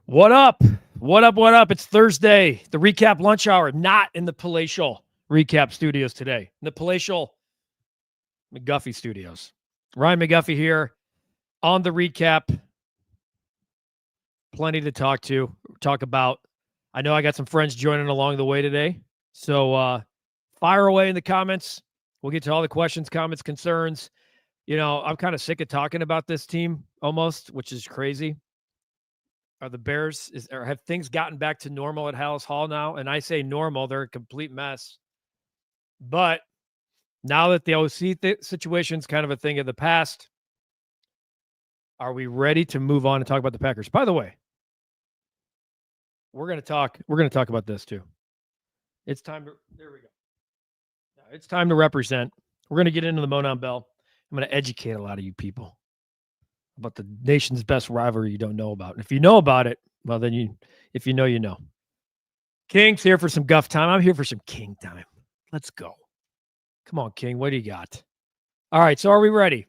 What up? What up? What up? It's Thursday, the recap lunch hour, not in the palatial recap studios today, in the palatial McGuffey studios. Ryan McGuffey here on the recap. Plenty to talk about. I know I got some friends joining along the way today. So fire away in the comments. We'll get to all the questions, comments, concerns. You know, I'm kind of sick of talking about this team almost, which is crazy. Are the Bears, or have things gotten back to normal at Hallis Hall now? And I say normal, they're a complete mess. But now that the OC situation's kind of a thing of the past, are we ready to move on and talk about the Packers? By the way, we're going to talk about this too. It's time to, there we go. It's time to represent. We're going to get into the Monon Bell. I'm going to educate a lot of you people about the nation's best rivalry you don't know about. And if you know about it, well, then if you know, you know. King's here for some Guff time. I'm here for some King time. Let's go. Come on, King. What do you got? All right. So are we ready?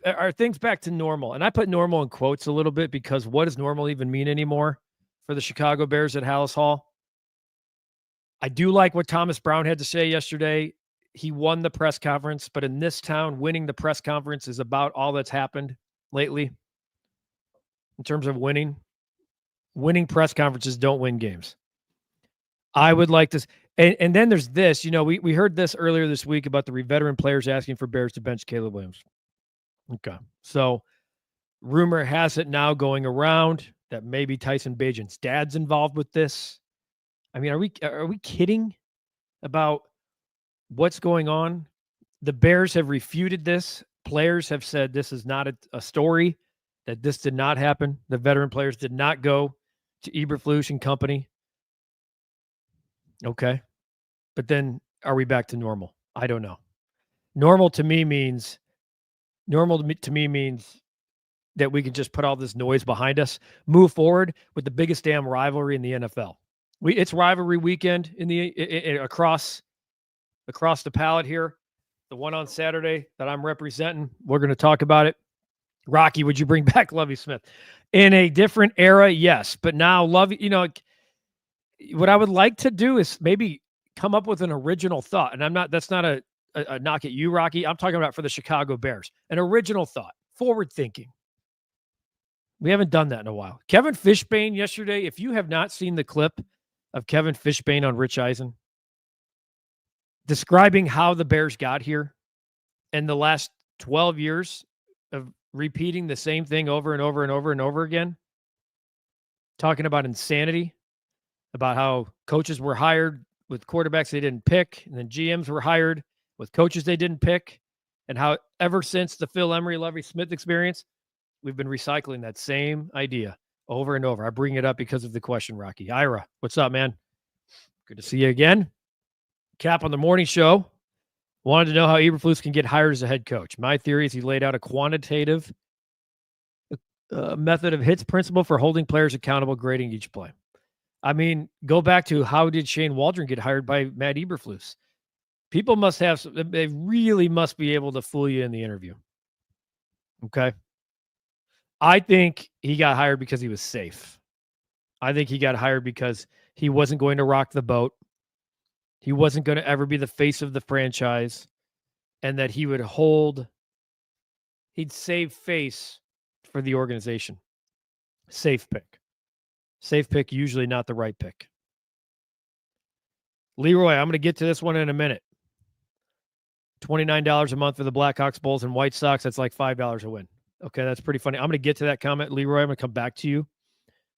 Are things back to normal? And I put normal in quotes a little bit because what does normal even mean anymore for the Chicago Bears at Hallis Hall? I do like what Thomas Brown had to say yesterday. He won the press conference, but in this town, winning the press conference is about all that's happened lately in terms of winning. Winning press conferences don't win games. I would like to, and then there's this, you know, we heard this earlier this week about the veteran players asking for Bears to bench Caleb Williams. Okay. So rumor has it now going around that maybe Tyson Bagent's dad's involved with this. I mean, are we kidding about what's going on? The Bears have refuted this. Players have said this is not a story, that this did not happen. The veteran players did not go to Eberflus and company. Okay. But then are we back to normal? I don't know. Normal to me means that we can just put all this noise behind us, move forward with the biggest damn rivalry in the NFL. It's rivalry weekend across the palette here. The one on Saturday that I'm representing, we're going to talk about it. Rocky, would you bring back Lovie Smith? In a different era, yes. But now Lovie, you know, what I would like to do is maybe come up with an original thought. And that's not a knock at you, Rocky. I'm talking about for the Chicago Bears. An original thought, forward thinking. We haven't done that in a while. Kevin Fishbane yesterday, if you have not seen the clip of Kevin Fishbane on Rich Eisen, describing how the Bears got here and the last 12 years of repeating the same thing over and over and over and over again, talking about insanity, about how coaches were hired with quarterbacks they didn't pick, and then GMs were hired with coaches they didn't pick, and how ever since the Phil Emery, Lovie Smith experience, we've been recycling that same idea over and over. I bring it up because of the question, Rocky. Ira, what's up, man? Good to see you again. Cap on the morning show wanted to know how Eberflus can get hired as a head coach. My theory is he laid out a quantitative method of hits principle for holding players accountable, grading each play. I mean, go back to how did Shane Waldron get hired by Matt Eberflus? People must have, they really must be able to fool you in the interview. Okay. I think he got hired because he was safe. I think he got hired because he wasn't going to rock the boat. He wasn't going to ever be the face of the franchise, and that he'd save face for the organization. Safe pick. Safe pick, usually not the right pick. Leroy, I'm going to get to this one in a minute. $29 a month for the Blackhawks, Bulls, and White Sox. That's like $5 a win. Okay, that's pretty funny. I'm going to get to that comment, Leroy. I'm going to come back to you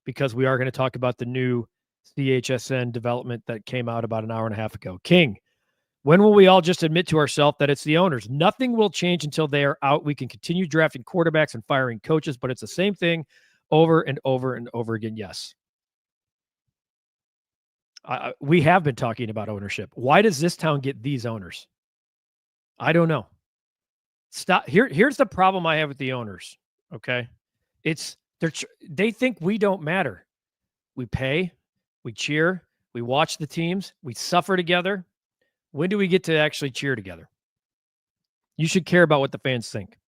because we are going to talk about the new CHSN development that came out about an hour and a half ago. King, when will we all just admit to ourselves that it's the owners? Nothing will change until they are out. We can continue drafting quarterbacks and firing coaches, but it's the same thing over and over and over again. Yes. We have been talking about ownership. Why does this town get these owners? I don't know. Stop. Here's the problem I have with the owners. Okay. They think we don't matter. We pay, we cheer, we watch the teams, we suffer together. When do we get to actually cheer together? You should care about what the fans think.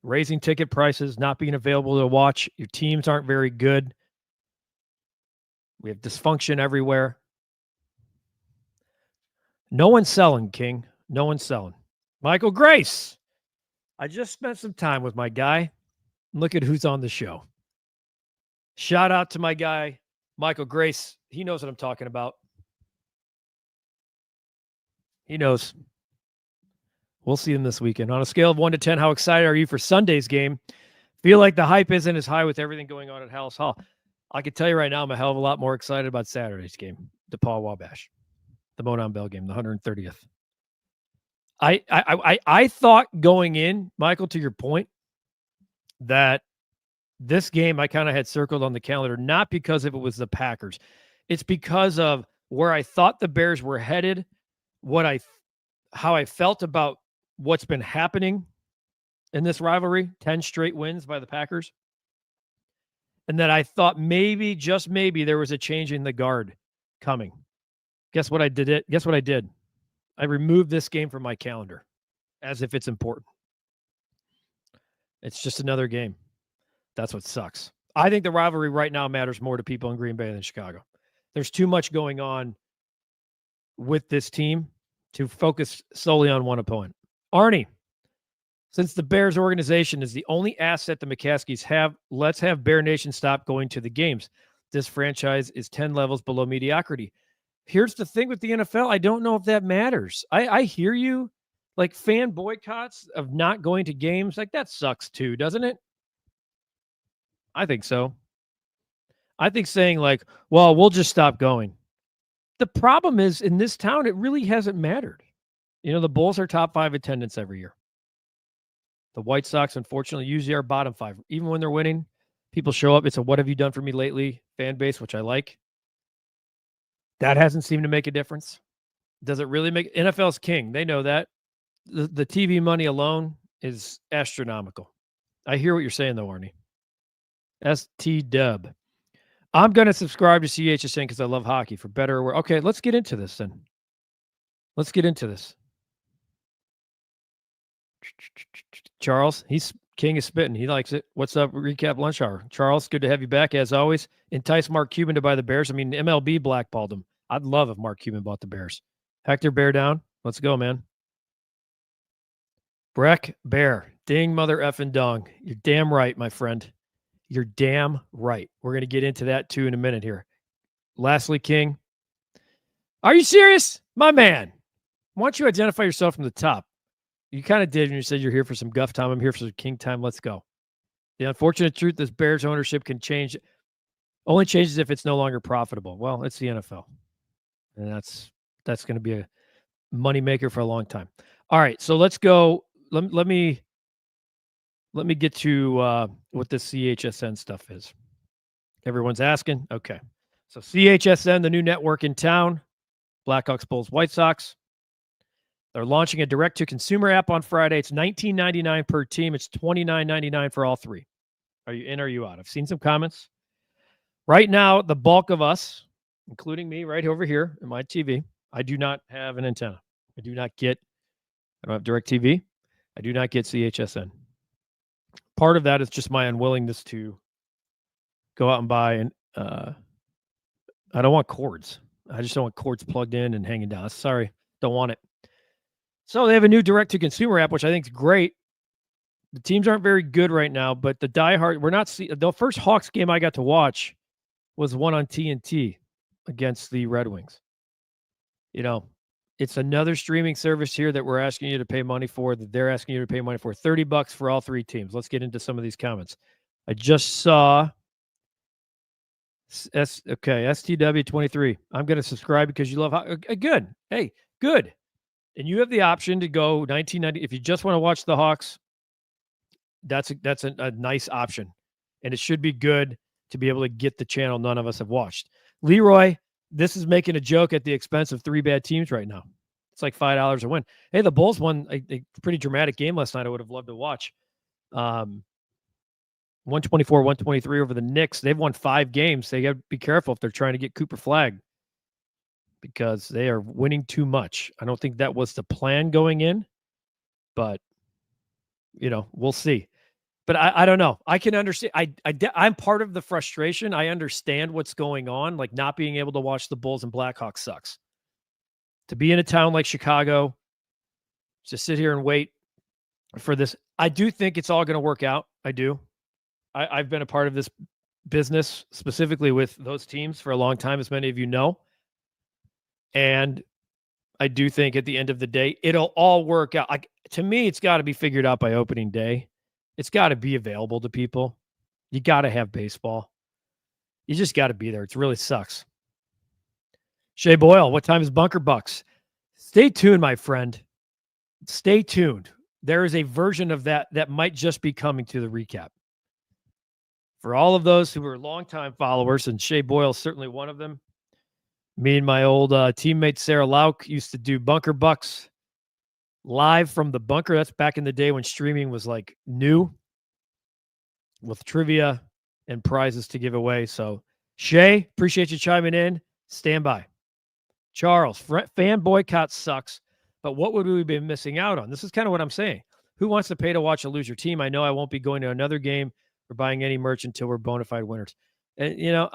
raising ticket prices, not being available to watch. Your teams aren't very good. We have dysfunction everywhere. No one's selling, King. No one's selling. Michael Grace. I just spent some time with my guy. Look at who's on the show. Shout out to my guy, Michael Grace. He knows what I'm talking about. He knows. We'll see him this weekend. On a scale of 1 to 10, how excited are you for Sunday's game? Feel like the hype isn't as high with everything going on at Hallis Hall. I can tell you right now, I'm a hell of a lot more excited about Saturday's game, DePaul Wabash, the Monon Bell game, the 130th. I thought going in, Michael, to your point, that this game I kind of had circled on the calendar, not because if it was the Packers. It's because of where I thought the Bears were headed, how I felt about what's been happening in this rivalry, 10 straight wins by the Packers. And that I thought maybe, just maybe, there was a change in the guard coming. Guess what I did? Guess what I did? I removed this game from my calendar as if it's important. It's just another game. That's what sucks. I think the rivalry right now matters more to people in Green Bay than Chicago. There's too much going on with this team to focus solely on one opponent. Arnie, since the Bears organization is the only asset the McCaskies have, let's have Bear Nation stop going to the games. This franchise is 10 levels below mediocrity. Here's the thing with the NFL. I don't know if that matters. I hear you. Like fan boycotts of not going to games, like that sucks too, doesn't it? I think so. I think saying like, well, we'll just stop going. The problem is in this town, it really hasn't mattered. You know, the Bulls are top 5 attendance every year. The White Sox, unfortunately, usually are bottom 5. Even when they're winning, people show up. It's a what have you done for me lately fan base, which I like. That hasn't seemed to make a difference. Does it really make NFL's king? They know that. The TV money alone is astronomical. I hear what you're saying, though, Arnie. ST-Dub. I'm going to subscribe to CHSN because I love hockey, for better or worse. Okay, let's get into this then. Let's get into this. Charles, he's king of spitting. He likes it. What's up, Recap Lunch Hour? Charles, good to have you back as always. Entice Mark Cuban to buy the Bears. I mean, MLB blackballed him. I'd love if Mark Cuban bought the Bears. Hector Bear down. Let's go, man. Breck Bear. Ding, mother effing dong. You're damn right, my friend. You're damn right. We're going to get into that too in a minute here. Lastly, King. Are you serious? My man. Why don't you identify yourself from the top? You kind of did when you said you're here for some Guff time. I'm here for some King time. Let's go. The unfortunate truth is Bears ownership can change. Only changes if it's no longer profitable. Well, it's the NFL. And that's going to be a moneymaker for a long time. All right, so let's go. Let me get to what this CHSN stuff is. Everyone's asking. Okay. So CHSN, the new network in town, Blackhawks, Bulls, White Sox. They're launching a direct-to-consumer app on Friday. It's $19.99 per team. It's $29.99 for all three. Are you in or are you out? I've seen some comments. Right now, the bulk of us, including me right over here in my TV, I do not have an antenna. I don't have DirecTV. I do not get CHSN. Part of that is just my unwillingness to go out and buy, and I don't want cords. I just don't want cords plugged in and hanging down. Sorry, don't want it. So they have a new direct-to-consumer app, which I think is great. The teams aren't very good right now, but the diehard, the first Hawks game I got to watch was one on TNT against the Red Wings. You know, it's another streaming service here that we're asking you to pay money for, that they're asking you to pay money for. $30 for all three teams. Let's get into some of these comments. I just saw STW23. I'm going to subscribe because you love good. Hey, good. And you have the option to go $19.90 if you just want to watch the Hawks. That's a nice option, and it should be good to be able to get the channel none of us have watched. Leroy, this is making a joke at the expense of three bad teams right now. It's like $5 a win. Hey, the Bulls won a pretty dramatic game last night. I would have loved to watch. 124-123 over the Knicks. They've won 5 games. They got to be careful if they're trying to get Cooper Flagg, because they are winning too much. I don't think that was the plan going in, but, we'll see. But I don't know. I can understand. I'm part of the frustration. I understand what's going on. Like not being able to watch the Bulls and Blackhawks sucks. To be in a town like Chicago, to sit here and wait for this. I do think it's all going to work out. I do. I've been a part of this business specifically with those teams for a long time, as many of you know. And I do think at the end of the day, it'll all work out. Like to me, it's got to be figured out by opening day. It's got to be available to people. You got to have baseball. You just got to be there. It really sucks. Shea Boyle, what time is Bunker Bucks? Stay tuned, my friend. Stay tuned. There is a version of that that might just be coming to the recap. For all of those who are longtime followers, and Shea Boyle is certainly one of them, me and my old teammate Sarah Lauk used to do Bunker Bucks live from the bunker. That's back in the day when streaming was like new with trivia and prizes to give away. So, Shay, appreciate you chiming in. Stand by. Charles, fan boycott sucks, but what would we be missing out on? This is kind of what I'm saying. Who wants to pay to watch a loser team? I know I won't be going to another game or buying any merch until we're bona fide winners. And, you know,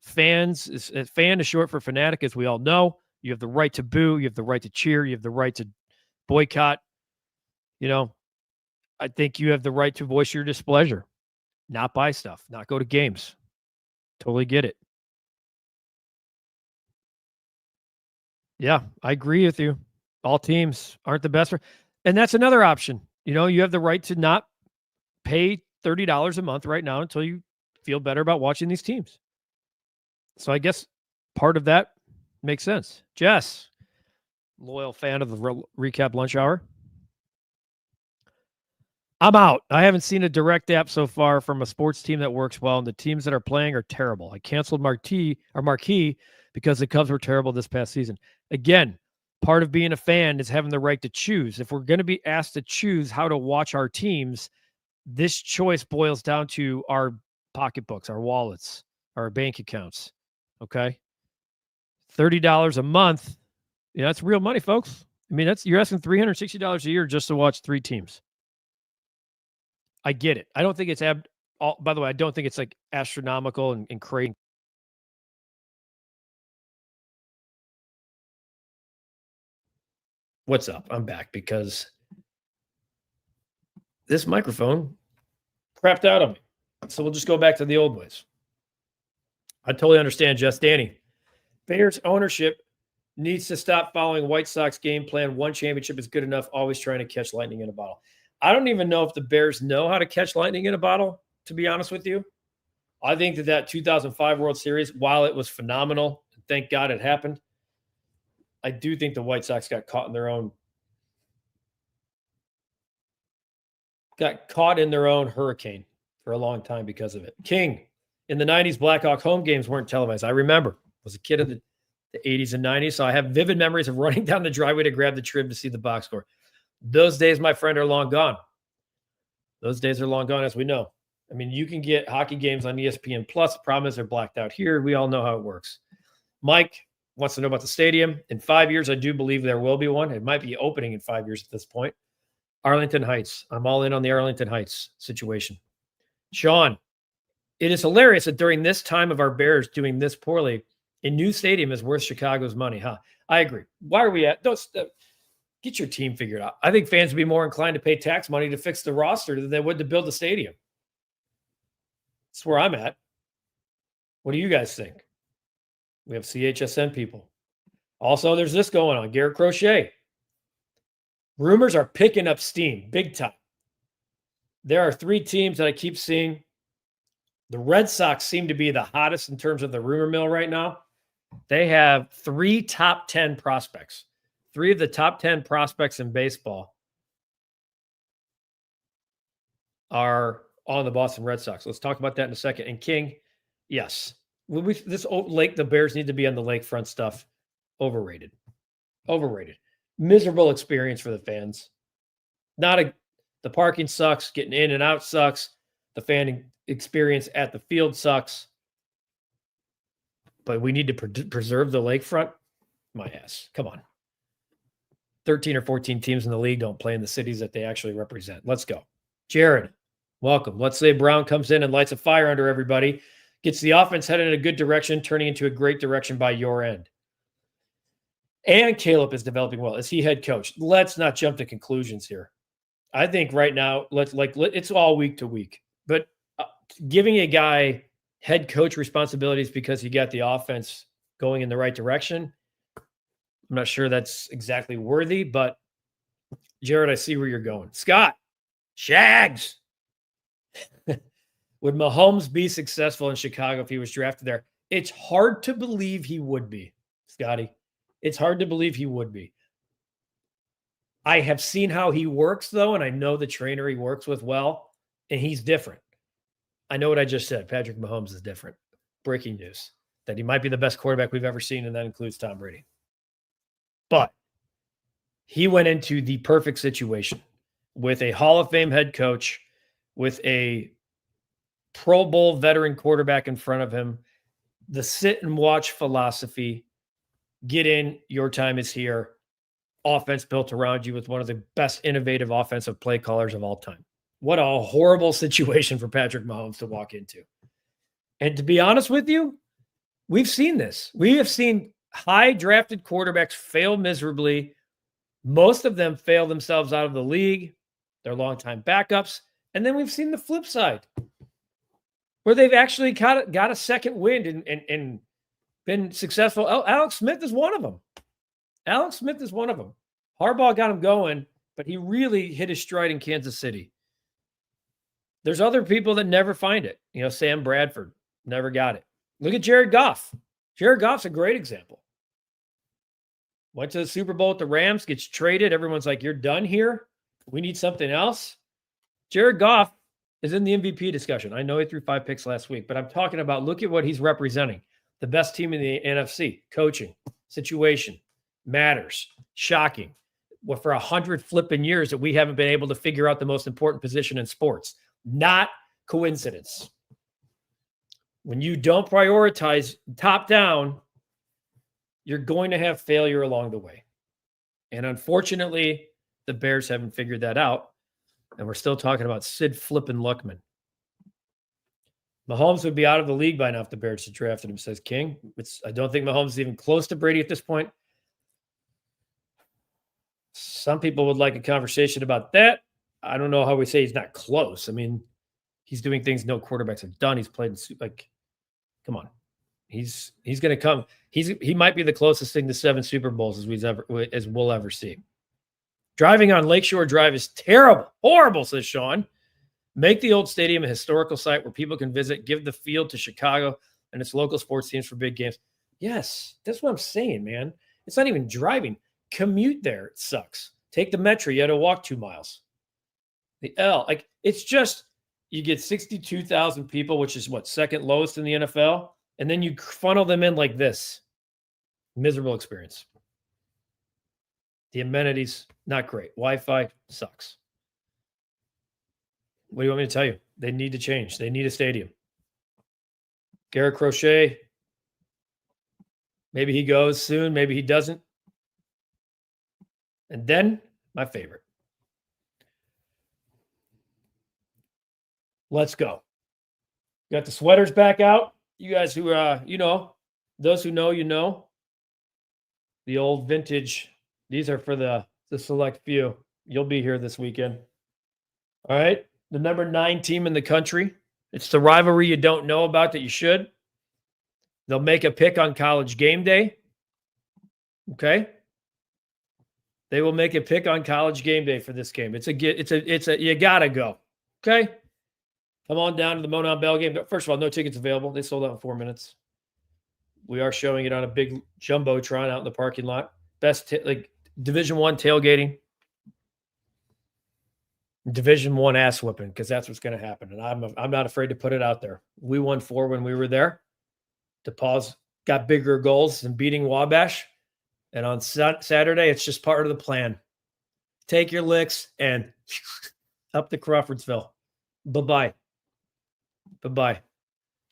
fan is short for fanatic, as we all know. You have the right to boo. You have the right to cheer. You have the right to boycott. You know, I think you have the right to voice your displeasure, not buy stuff, not go to games. Totally get it. Yeah, I agree with you. All teams aren't the best. And that's another option. You know, you have the right to not pay $30 a month right now until you feel better about watching these teams. So I guess part of that makes sense. Jess, loyal fan of the recap lunch hour. I'm out. I haven't seen a direct app so far from a sports team that works well, and the teams that are playing are terrible. I canceled Marquee because the Cubs were terrible this past season. Again, part of being a fan is having the right to choose. If we're going to be asked to choose how to watch our teams, this choice boils down to our pocketbooks, our wallets, our bank accounts. Okay? $30 a month. Yeah, that's real money, folks. I mean, you're asking $360 a year just to watch 3 teams. I get it. I don't think it's by the way, I don't think it's like astronomical and crazy. What's up? I'm back because this microphone crapped out on me. So we'll just go back to the old ways. I totally understand, Jess. Danny, Bears ownership needs to stop following White Sox game plan. One championship is good enough, always trying to catch lightning in a bottle. I don't even know if the Bears know how to catch lightning in a bottle, to be honest with you. I think that 2005 World Series, while it was phenomenal, thank God it happened, I do think the White Sox got caught in their own hurricane for a long time because of it. King, in the 90s, Blackhawk home games weren't televised. I remember. I was a kid in the 80s and 90s, so I have vivid memories of running down the driveway to grab the Trib to see the box score. Those days, my friend, are long gone. Those days are long gone, as we know. I mean, you can get hockey games on ESPN Plus. The problem is they're blacked out here. We all know how it works. Mike wants to know about the stadium. In 5 years, I do believe there will be one. It might be opening in 5 years at this point. Arlington Heights. I'm all in on the Arlington Heights situation. Sean, it is hilarious that during this time of our Bears doing this poorly, a new stadium is worth Chicago's money, huh? I agree. Why are we at? Get your team figured out. I think fans would be more inclined to pay tax money to fix the roster than they would to build the stadium. That's where I'm at. What do you guys think? We have CHSN people. Also, there's this going on. Garrett Crochet. Rumors are picking up steam big time. There are 3 teams that I keep seeing. The Red Sox seem to be the hottest in terms of the rumor mill right now. They have 3 top 10 prospects. 3 of the top 10 prospects in baseball are on the Boston Red Sox. Let's talk about that in a second. And King, yes, this lake, the Bears need to be on the lakefront stuff. Overrated. Miserable experience for the fans. The parking sucks. Getting in and out sucks. The fan experience at the field sucks. But we need to preserve the lakefront. My ass. Come on. 13 or 14 teams in the league don't play in the cities that they actually represent. Let's go. Jared, welcome. Let's say Brown comes in and lights a fire under everybody, gets the offense headed in a good direction, turning into a great direction by your end. And Caleb is developing well. Is he head coach? Let's not jump to conclusions here. I think right now, it's all week to week. But giving a guy head coach responsibilities because he got the offense going in the right direction, I'm not sure that's exactly worthy. But Jared, I see where you're going. Scott, Shags. Would Mahomes be successful in Chicago if he was drafted there? It's hard to believe he would be, Scotty. It's hard to believe he would be. I have seen how he works, though, and I know the trainer he works with well, and he's different. I know what I just said. Patrick Mahomes is different. Breaking news that he might be the best quarterback we've ever seen, and that includes Tom Brady. But he went into the perfect situation with a Hall of Fame head coach, with a Pro Bowl veteran quarterback in front of him, the sit and watch philosophy, get in, your time is here, offense built around you with one of the best innovative offensive play callers of all time. What a horrible situation for Patrick Mahomes to walk into. And to be honest with you, we've seen this. We have seen high drafted quarterbacks fail miserably. Most of them fail themselves out of the league. They're longtime backups. And then we've seen the flip side, where they've actually got a second wind and been successful. Alex Smith is one of them. Harbaugh got him going, but he really hit his stride in Kansas City. There's other people that never find it. Sam Bradford never got it. Look at Jared Goff. Jared Goff's a great example. Went to the Super Bowl with the Rams, gets traded. Everyone's like, you're done here. We need something else. Jared Goff is in the MVP discussion. I know he threw 5 picks last week, but I'm talking about, look at what he's representing. The best team in the NFC. Coaching, situation, matters, shocking. Well, for 100 flipping years that we haven't been able to figure out the most important position in sports. Not coincidence. When you don't prioritize top down, you're going to have failure along the way. And unfortunately, the Bears haven't figured that out. And we're still talking about Sid flipping Luckman. Mahomes would be out of the league by now if the Bears had drafted him, says King. I don't think Mahomes is even close to Brady at this point. Some people would like a conversation about that. I don't know how we say he's not close. I mean, he's doing things no quarterbacks have done. He's played come on. He's going to come. He might be the closest thing to 7 Super Bowls as we'll ever see. Driving on Lakeshore Drive is terrible. Horrible, says Sean. Make the old stadium a historical site where people can visit. Give the field to Chicago and its local sports teams for big games. Yes, that's what I'm saying, man. It's not even driving. Commute there. It sucks. Take the Metro. You had to walk 2 miles. The L. It's just, you get 62,000 people, which is second lowest in the NFL. And then you funnel them in like this. Miserable experience. The amenities, not great. Wi-Fi sucks. What do you want me to tell you? They need to change. They need a stadium. Garrett Crochet, maybe he goes soon. Maybe he doesn't. And then, my favorite. Let's go. Got the sweaters back out. You guys who, those who know, the old vintage. These are for the select few. You'll be here this weekend. All right. The number 9 team in the country. It's the rivalry you don't know about that you should. They'll make a pick on College game day. Okay. They will make a pick on College game day for this game. It's a you gotta go. Okay. Come on down to the Monon Bell game. First of all, no tickets available. They sold out in 4 minutes. We are showing it on a big jumbotron out in the parking lot. Best Division I tailgating. Division I ass whipping, because that's what's going to happen. And I'm not afraid to put it out there. We won 4 when we were there. DePauw's got bigger goals than beating Wabash. And on Saturday, it's just part of the plan. Take your licks and up to Crawfordsville. Bye-bye. Bye-bye.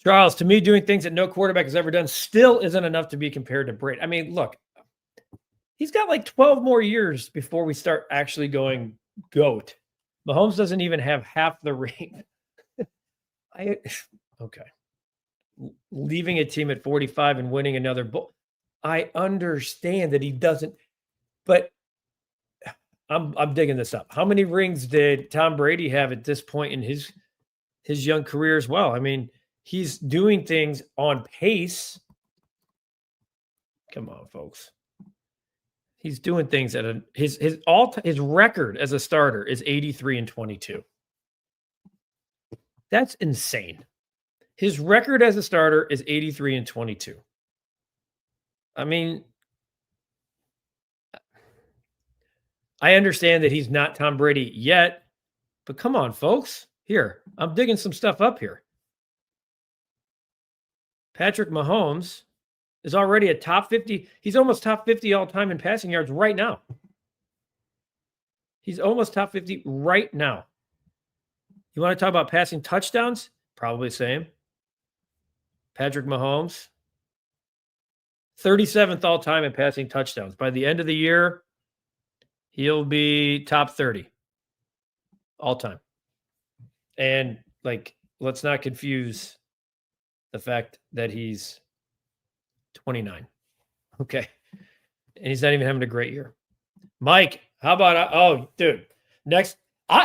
Charles, to me, doing things that no quarterback has ever done still isn't enough to be compared to Brady. I mean, look, he's got 12 more years before we start actually going GOAT. Mahomes doesn't even have half the ring. Okay. Leaving a team at 45 and winning another bowl. I understand that he doesn't, but I'm digging this up. How many rings did Tom Brady have at this point in his young career as well? I mean, he's doing things on pace. Come on, folks. He's doing things at his record as a starter is 83-22. That's insane. His record as a starter is 83-22. I mean, I understand that he's not Tom Brady yet, but come on, folks. Here, I'm digging some stuff up here. Patrick Mahomes is already a top 50. He's almost top 50 all time in passing yards right now. He's almost top 50 right now. You want to talk about passing touchdowns? Probably the same. Patrick Mahomes, 37th all time in passing touchdowns. By the end of the year, he'll be top 30 all time. And let's not confuse the fact that he's 29. Okay. And he's not even having a great year. Mike, how about, dude, next,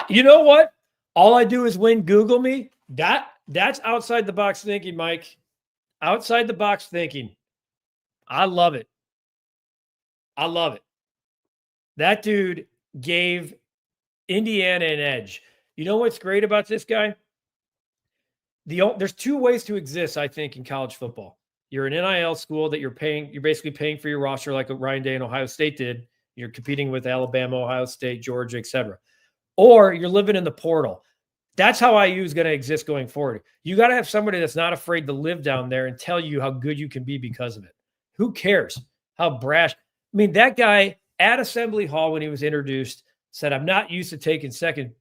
you know what? All I do is win Google me. That's outside the box thinking, Mike. Outside the box thinking. I love it. I love it. That dude gave Indiana an edge. You know what's great about this guy? There's two ways to exist, I think, in college football. You're an NIL school that you're basically paying for your roster like Ryan Day and Ohio State did. You're competing with Alabama, Ohio State, Georgia, etc. Or you're living in the portal. That's how IU is going to exist going forward. You got to have somebody that's not afraid to live down there and tell you how good you can be because of it. Who cares how brash? I mean, that guy at Assembly Hall when he was introduced said, I'm not used to taking second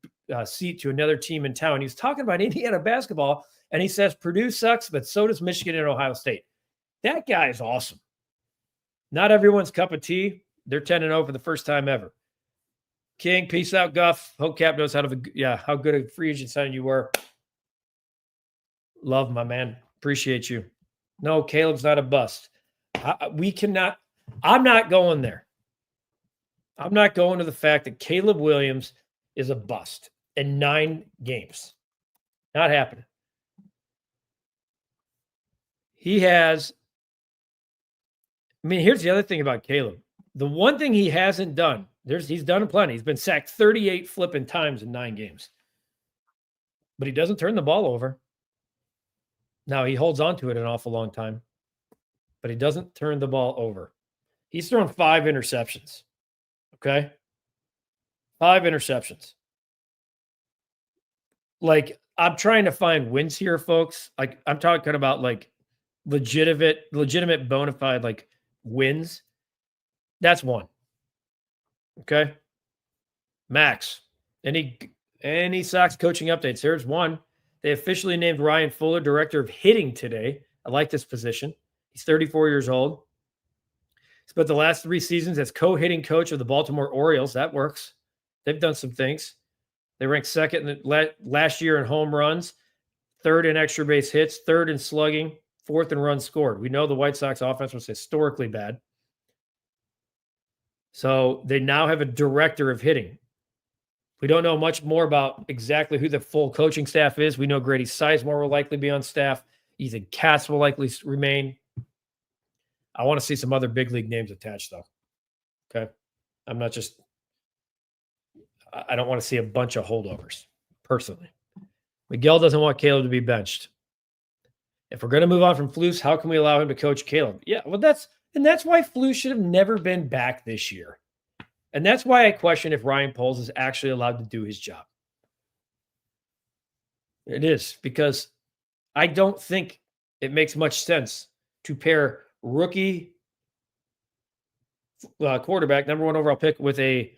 seat to another team in town. He was talking about Indiana basketball, and he says Purdue sucks, but so does Michigan and Ohio State. That guy is awesome. Not everyone's cup of tea. They're 10-0 for the first time ever. King, peace out, Guff. Hope Cap knows how good a free agent signing you were. Love, my man. Appreciate you. No, Caleb's not a bust. I'm not going there. I'm not going to the fact that Caleb Williams is a bust in 9 games. Not happening. Here's the other thing about Caleb. The one thing he hasn't done, he's done plenty. He's been sacked 38 flipping times in 9 games. But he doesn't turn the ball over. Now, he holds on to it an awful long time. But he doesn't turn the ball over. He's thrown 5 interceptions. Okay? 5 interceptions. I'm trying to find wins here, folks. I'm talking about legitimate bona fide wins. That's one. Okay. Max. Any Sox coaching updates? Here's one. They officially named Ryan Fuller director of hitting today. I like this position. He's 34 years old. Spent the last 3 seasons as co-hitting coach of the Baltimore Orioles. That works. They've done some things. They ranked second last year in home runs, 3rd in extra base hits, 3rd in slugging, 4th in runs scored. We know the White Sox offense was historically bad. So they now have a director of hitting. We don't know much more about exactly who the full coaching staff is. We know Grady Sizemore will likely be on staff. Ethan Katz will likely remain. I want to see some other big league names attached, though. Okay. I don't want to see a bunch of holdovers, personally. Miguel doesn't want Caleb to be benched. If we're going to move on from Flus, how can we allow him to coach Caleb? Yeah, well, that's why Flus should have never been back this year. And that's why I question if Ryan Poles is actually allowed to do his job. It is, because I don't think it makes much sense to pair rookie quarterback, number 1 overall pick, with a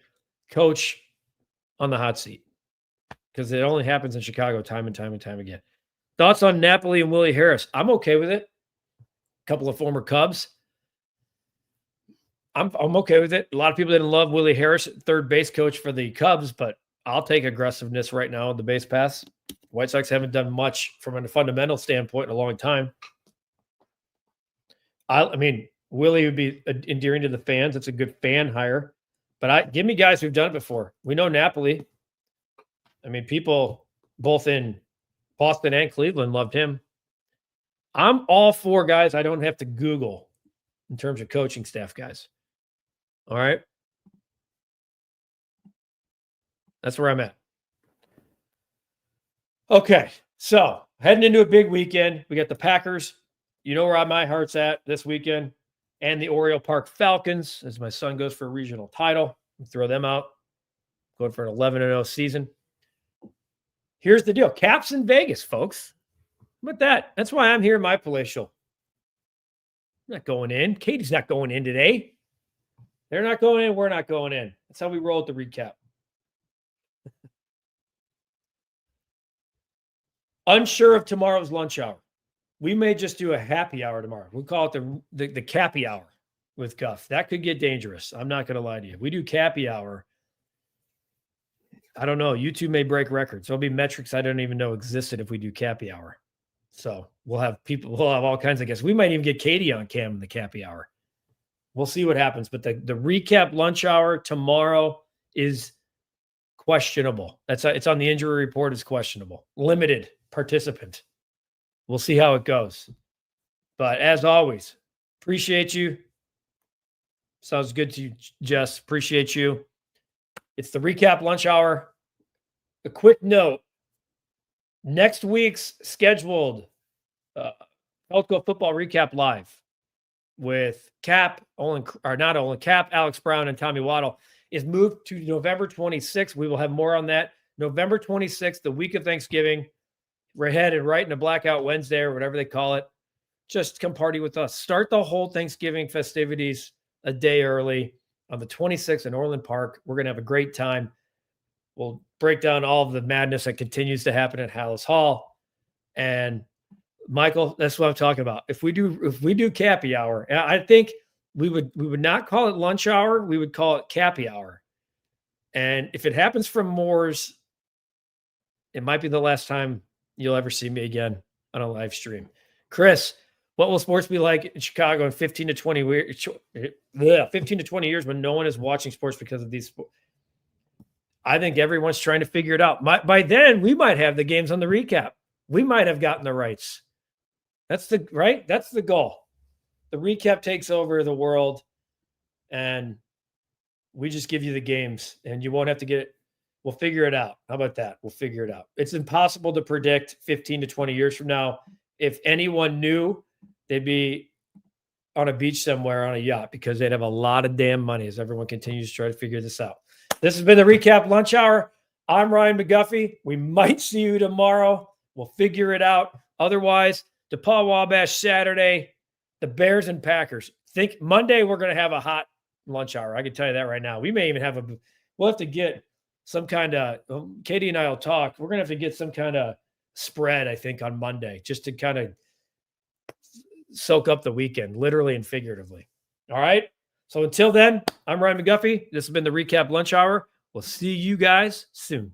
coach on the hot seat, because it only happens in Chicago time and time and time again. Thoughts on Napoli and Willie Harris? I'm okay with it. A couple of former Cubs. I'm okay with it. A lot of people didn't love Willie Harris, third base coach for the Cubs, but I'll take aggressiveness right now in the base pass. White Sox haven't done much from a fundamental standpoint in a long time. I mean, Willie would be endearing to the fans. It's a good fan hire. But give me guys who've done it before. We know Napoli. I mean, people both in Boston and Cleveland loved him. I'm all for guys I don't have to Google in terms of coaching staff, guys. All right? That's where I'm at. Okay, so heading into a big weekend. We got the Packers. You know where my heart's at this weekend. And the Oriole Park Falcons, as my son goes for a regional title. Throw them out. Going for an 11-0 season. Here's the deal. Caps in Vegas, folks. How about that? That's why I'm here in my palatial. I'm not going in. Katie's not going in today. They're not going in. We're not going in. That's how we roll at the recap. Unsure of tomorrow's lunch hour. We may just do a happy hour tomorrow. We'll call it the Cappy hour with Guff. That could get dangerous. I'm not going to lie to you. We do Cappy hour. I don't know. YouTube may break records. There'll be metrics I don't even know existed if we do Cappy hour. So we'll have all kinds of guests. We might even get Katie on cam in the Cappy hour. We'll see what happens. But the recap lunch hour tomorrow is questionable. It's on the injury report. It's questionable. Limited participant. We'll see how it goes. But as always, appreciate you. Sounds good to you, Jess. Appreciate you. It's the recap lunch hour. A quick note. Next week's scheduled Elko Football Recap Live with Cap, Alex Brown, and Tommy Waddle is moved to November 26th. We will have more on that. November 26th, the week of Thanksgiving. We're headed right into Blackout Wednesday or whatever they call it. Just come party with us. Start the whole Thanksgiving festivities a day early on the 26th in Orland Park. We're going to have a great time. We'll break down all of the madness that continues to happen at Hallis Hall. And Michael, that's what I'm talking about. If we do Cappy hour, I think we would not call it lunch hour. We would call it Cappy hour. And if it happens from Moore's, it might be the last time you'll ever see me again on a live stream. Chris, what will sports be like in Chicago in 15 to 20 years when no one is watching sports because of these? I think everyone's trying to figure it out. By then, we might have the games on the recap. We might have gotten the rights. That's the goal. The recap takes over the world, and we just give you the games, and you won't have to get it. We'll figure it out. How about that? We'll figure it out. It's impossible to predict 15 to 20 years from now. If anyone knew, they'd be on a beach somewhere on a yacht because they'd have a lot of damn money as everyone continues to try to figure this out. This has been the Recap Lunch Hour. I'm Ryan McGuffey. We might see you tomorrow. We'll figure it out. Otherwise, DePaul Wabash Saturday, the Bears and Packers. Think Monday we're going to have a hot lunch hour. I can tell you that right now. We may even have we'll have to get some kind of, Katie and I will talk. We're going to have to get some kind of spread, I think, on Monday just to kind of soak up the weekend, literally and figuratively. All right. So until then, I'm Ryan McGuffey. This has been the Recap Lunch Hour. We'll see you guys soon.